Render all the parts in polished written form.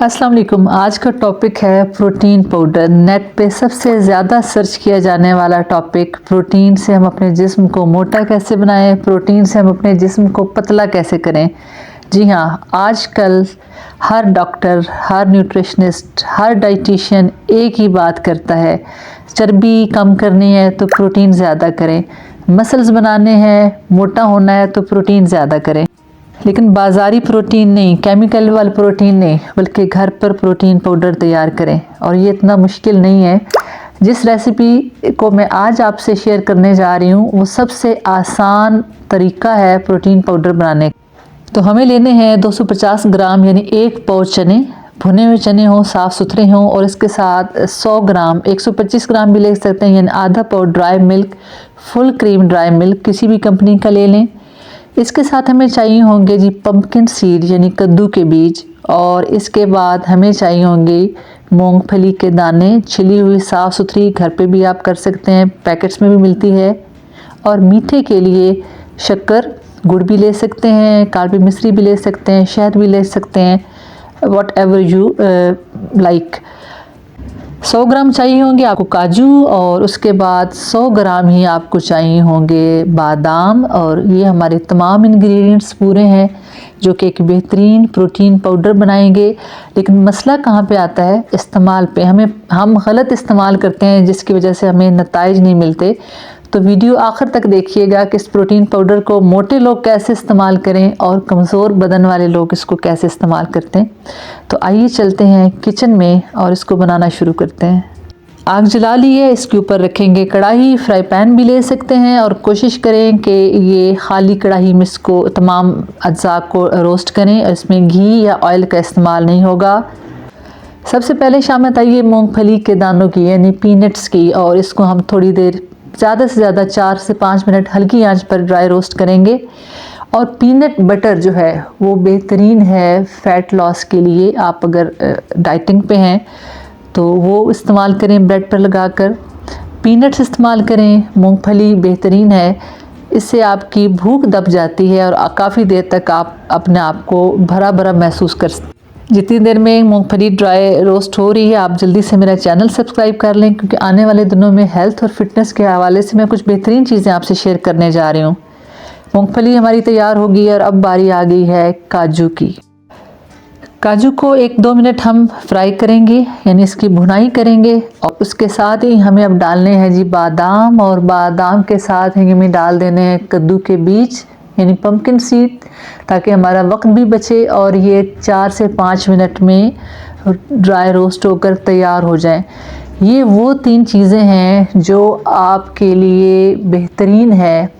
अस्सलाम वालेकुम। आज का टॉपिक है प्रोटीन पाउडर। नेट पे सबसे ज़्यादा सर्च किया जाने वाला टॉपिक, प्रोटीन से हम अपने जिस्म को मोटा कैसे बनाएं, प्रोटीन से हम अपने जिस्म को पतला कैसे करें। जी हाँ, आजकल हर डॉक्टर, हर न्यूट्रिशनिस्ट, हर डाइटिशियन एक ही बात करता है, चर्बी कम करनी है तो प्रोटीन ज़्यादा करें, मसल्स बनाने हैं, मोटा होना है तो प्रोटीन ज़्यादा करें। लेकिन बाज़ारी प्रोटीन नहीं, केमिकल वाला प्रोटीन नहीं, बल्कि घर पर प्रोटीन पाउडर तैयार करें। और ये इतना मुश्किल नहीं है। जिस रेसिपी को मैं आज आपसे शेयर करने जा रही हूँ वो सबसे आसान तरीका है प्रोटीन पाउडर बनाने का। तो हमें लेने हैं 250 ग्राम यानी 1 पाव चने। भुने हुए चने हों, साफ़ सुथरे हों, और इसके साथ 100 ग्राम, 125 ग्राम भी ले सकते हैं, यानी आधा पाव dry milk, full cream dry milk किसी भी कंपनी का ले लें। इसके साथ हमें चाहिए होंगे जी पम्पकिन सीड यानी कद्दू के बीज, और इसके बाद हमें चाहिए होंगे मूंगफली के दाने, छिली हुई साफ़ सुथरी, घर पे भी आप कर सकते हैं, पैकेट्स में भी मिलती है। और मीठे के लिए शक्कर, गुड़ भी ले सकते हैं, काली मिश्री भी ले सकते हैं, शहद भी ले सकते हैं, वॉट एवर यू लाइक। 100 ग्राम चाहिए होंगे आपको काजू, और उसके बाद 100 ग्राम ही आपको चाहिए होंगे बादाम। और ये हमारे तमाम इंग्रेडिएंट्स पूरे हैं जो कि एक बेहतरीन प्रोटीन पाउडर बनाएंगे। लेकिन मसला कहाँ पे आता है? इस्तेमाल पे। हम गलत इस्तेमाल करते हैं जिसकी वजह से हमें नताइज नहीं मिलते। तो वीडियो आखिर तक देखिएगा कि इस प्रोटीन पाउडर को मोटे लोग कैसे इस्तेमाल करें और कमज़ोर बदन वाले लोग इसको कैसे इस्तेमाल करते हैं। तो आइए चलते हैं किचन में और इसको बनाना शुरू करते हैं। आग जला ली है, इसके ऊपर रखेंगे कढ़ाई, फ्राई पैन भी ले सकते हैं, और कोशिश करें कि ये खाली कढ़ाई में इसको तमाम अज्जा को रोस्ट करें। इसमें घी या ऑयल का इस्तेमाल नहीं होगा। सबसे पहले शामिल आइए मूँगफली के दानों की यानी पीनट्स की, और इसको हम थोड़ी देर, ज़्यादा से ज़्यादा 4 से 5 मिनट हल्की आंच पर ड्राई रोस्ट करेंगे। और पीनट बटर जो है वो बेहतरीन है फ़ैट लॉस के लिए। आप अगर डाइटिंग पे हैं तो वो इस्तेमाल करें ब्रेड पर लगाकर। पीनट्स इस्तेमाल करें, मूंगफली बेहतरीन है, इससे आपकी भूख दब जाती है और काफ़ी देर तक आप अपने आप को भरा भरा महसूस कर सकते हैं। जितनी देर में मूंगफली ड्राई रोस्ट हो रही है, आप जल्दी से मेरा चैनल सब्सक्राइब कर लें, क्योंकि आने वाले दिनों में हेल्थ और फिटनेस के हवाले से मैं कुछ बेहतरीन चीज़ें आपसे शेयर करने जा रही हूँ। मूंगफली हमारी तैयार होगी और अब बारी आ गई है काजू की। काजू को 1-2 मिनट हम फ्राई करेंगे, यानी इसकी भुनाई करेंगे। और उसके साथ ही हमें अब डालने हैं जी बादाम, और बादाम के साथ ही हमें डाल देने हैं कद्दू के बीज यानी पम्पकिन सीड, ताकि हमारा वक्त भी बचे और ये 4 से 5 मिनट में ड्राई रोस्ट होकर तैयार हो जाएं। ये वो 3 चीज़ें हैं जो आपके लिए बेहतरीन है,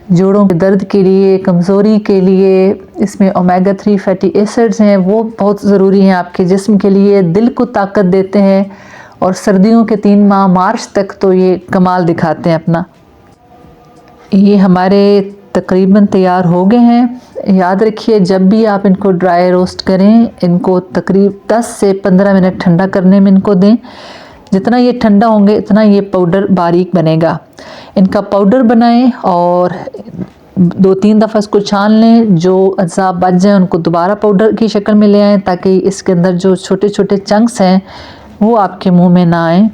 जोड़ों के दर्द के लिए, कमज़ोरी के लिए। इसमें ओमेगा 3 फैटी एसिड्स हैं, वो बहुत ज़रूरी हैं आपके जिस्म के लिए, दिल को ताकत देते हैं। और सर्दियों के 3 माह मार्च तक तो ये कमाल दिखाते हैं अपना। ये हमारे तकरीबन तैयार हो गए हैं। याद रखिए, जब भी आप इनको ड्राई रोस्ट करें, इनको तकरीब 10 से 15 मिनट ठंडा करने में इनको दें। जितना ये ठंडा होंगे इतना ये पाउडर बारीक बनेगा। इनका पाउडर बनाएं और 2-3 दफ़ा इसको छान लें। जो अज्जा बच जाए उनको दोबारा पाउडर की शक्ल में ले आएँ, ताकि इसके अंदर जो छोटे छोटे चंक्स हैं वो आपके मुंह में ना आएँ।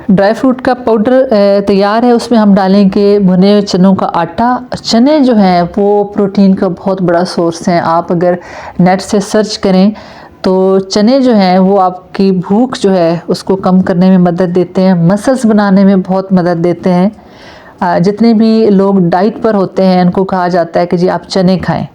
ड्राई फ्रूट का पाउडर तैयार है, उसमें हम डालेंगे भुने हुए चनों का आटा। चने जो हैं वो प्रोटीन का बहुत बड़ा सोर्स हैं। आप अगर नेट से सर्च करें तो चने जो हैं वो आपकी भूख जो है उसको कम करने में मदद देते हैं, मसल्स बनाने में बहुत मदद देते हैं। जितने भी लोग डाइट पर होते हैं उनको कहा जाता है कि जी आप चने खाएं।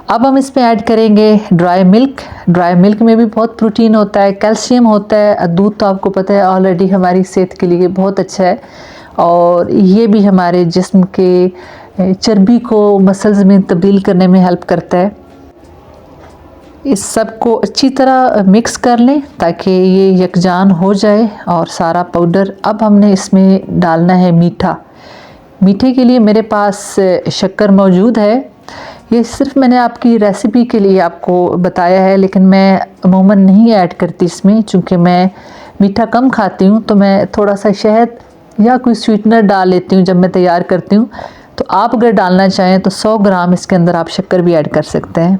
अब हम इसमें ऐड करेंगे ड्राई मिल्क। ड्राई मिल्क में भी बहुत प्रोटीन होता है, कैल्शियम होता है। दूध तो आपको पता है ऑलरेडी हमारी सेहत के लिए बहुत अच्छा है, और ये भी हमारे जिस्म के चर्बी को मसल्स में तब्दील करने में हेल्प करता है। इस सब को अच्छी तरह मिक्स कर लें ताकि ये यकजान हो जाए और सारा पाउडर। अब हमने इसमें डालना है मीठा। मीठे के लिए मेरे पास शक्कर मौजूद है। ये सिर्फ मैंने आपकी रेसिपी के लिए आपको बताया है, लेकिन मैं अमूमन नहीं ऐड करती इसमें, चूँकि मैं मीठा कम खाती हूँ। तो मैं थोड़ा सा शहद या कोई स्वीटनर डाल लेती हूँ जब मैं तैयार करती हूँ। तो आप अगर डालना चाहें तो 100 ग्राम इसके अंदर आप शक्कर भी ऐड कर सकते हैं।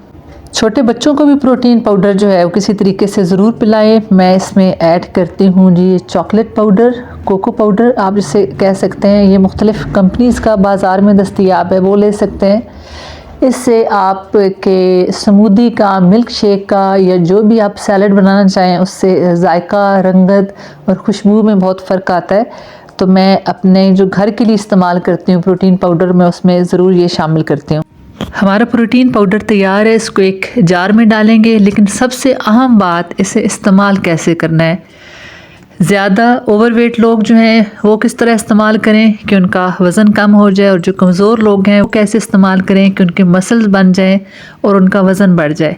छोटे बच्चों को भी प्रोटीन पाउडर जो है वो किसी तरीके से ज़रूर पिलाएं। मैं इसमें ऐड करती हूँ जी चॉकलेट पाउडर, कोको पाउडर आप जिसे कह सकते हैं। ये मुख्तलिफ़ कंपनीज़ का बाज़ार में दस्तयाब है, वो ले सकते हैं। इससे आपके स्मूदी का, मिल्क शेक का या जो भी आप सैलड बनाना चाहें उससे जायका, रंगत और खुशबू में बहुत फ़र्क आता है। तो मैं अपने जो घर के लिए इस्तेमाल करती हूँ प्रोटीन पाउडर, मैं उसमें ज़रूर ये शामिल करती हूँ। हमारा प्रोटीन पाउडर तैयार है, इसको एक जार में डालेंगे। लेकिन सबसे अहम बात, इसे इस्तेमाल कैसे करना है। ज़्यादा ओवरवेट लोग जो हैं वो किस तरह इस्तेमाल करें कि उनका वज़न कम हो जाए, और जो कमज़ोर लोग हैं वो कैसे इस्तेमाल करें कि उनके मसल्स बन जाएं और उनका वज़न बढ़ जाए।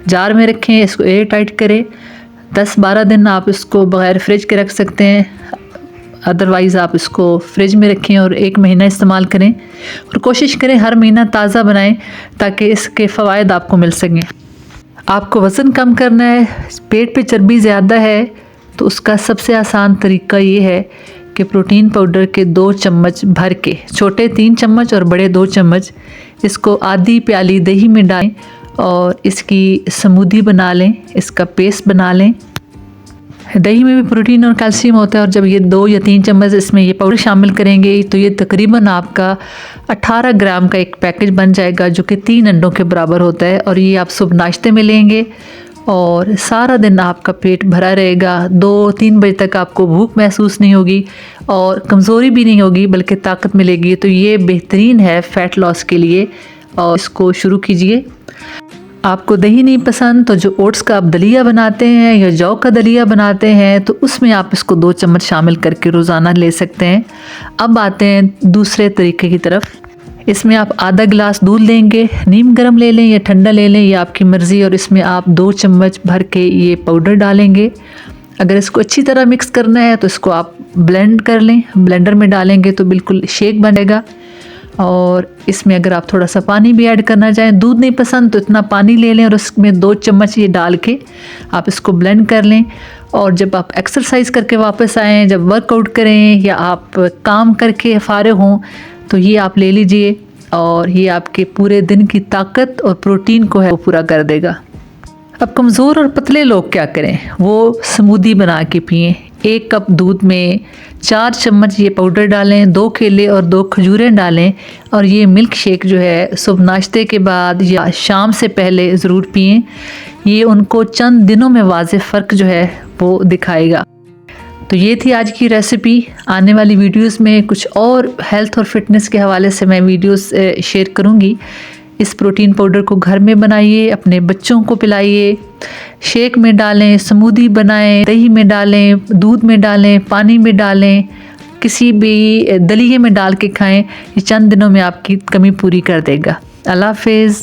जार में रखें, इसको एयर टाइट करें। 10-12 दिन आप इसको बग़ैर फ्रिज के रख सकते हैं, अदरवाइज़ आप इसको फ्रिज में रखें और 1 महीना इस्तेमाल करें। और कोशिश करें हर महीना ताज़ा बनाएं ताकि इसके फ़वाइद आपको मिल सकें। आपको वज़न कम करना है, पेट पे चर्बी ज़्यादा है, तो उसका सबसे आसान तरीका ये है कि प्रोटीन पाउडर के 2 चम्मच भर के, छोटे 3 चम्मच और बड़े 2 चम्मच, इसको आधी प्याली दही में डालें और इसकी स्मूदी बना लें, इसका पेस्ट बना लें। दही में भी प्रोटीन और कैल्शियम होता है, और जब ये 2 या 3 चम्मच इसमें ये पाउडर शामिल करेंगे तो ये तकरीबन आपका 18 ग्राम का एक पैकेज बन जाएगा, जो कि 3 अंडों के बराबर होता है। और ये आप सुबह नाश्ते में लेंगे और सारा दिन आपका पेट भरा रहेगा। 2-3 बजे तक आपको भूख महसूस नहीं होगी और कमज़ोरी भी नहीं होगी, बल्कि ताकत मिलेगी। तो ये बेहतरीन है फ़ैट लॉस के लिए, और इसको शुरू कीजिए। आपको दही नहीं पसंद तो जो ओट्स का आप दलिया बनाते हैं या जौ का दलिया बनाते हैं, तो उसमें आप इसको 2 चम्मच शामिल करके रोज़ाना ले सकते हैं। अब आते हैं दूसरे तरीके की तरफ। इसमें आप आधा गिलास दूध लेंगे, नीम गर्म ले लें या ठंडा ले लें, ये आपकी मर्ज़ी। और इसमें आप 2 चम्मच भर के ये पाउडर डालेंगे। अगर इसको अच्छी तरह मिक्स करना है तो इसको आप ब्लेंड कर लें, ब्लेंडर में डालेंगे तो बिल्कुल शेक बनेगा। और इसमें अगर आप थोड़ा सा पानी भी ऐड करना चाहें, दूध नहीं पसंद तो इतना पानी ले लें और उसमें 2 चम्मच ये डाल के आप इसको ब्लेंड कर लें। और जब आप एक्सरसाइज करके वापस आएँ, जब वर्कआउट करें या आप काम करके फारिग हों, तो ये आप ले लीजिए, और ये आपके पूरे दिन की ताकत और प्रोटीन को है वो पूरा कर देगा। अब कमज़ोर और पतले लोग क्या करें, वो स्मूदी बना के पिएं। 1 कप दूध में 4 चम्मच ये पाउडर डालें, 2 केले और 2 खजूरें डालें, और ये मिल्क शेक जो है सुबह नाश्ते के बाद या शाम से पहले ज़रूर पिएं। ये उनको चंद दिनों में वाज़ेह फ़र्क जो है वो दिखाएगा। तो ये थी आज की रेसिपी। आने वाली वीडियोस में कुछ और हेल्थ और फिटनेस के हवाले से मैं वीडियोस शेयर करूँगी। इस प्रोटीन पाउडर को घर में बनाइए, अपने बच्चों को पिलाइए, शेक में डालें, स्मूदी बनाएं, दही में डालें, दूध में डालें, पानी में डालें, किसी भी दलिए में डाल के खाएं। ये चंद दिनों में आपकी कमी पूरी कर देगा। अल्लाह हाफ़िज़।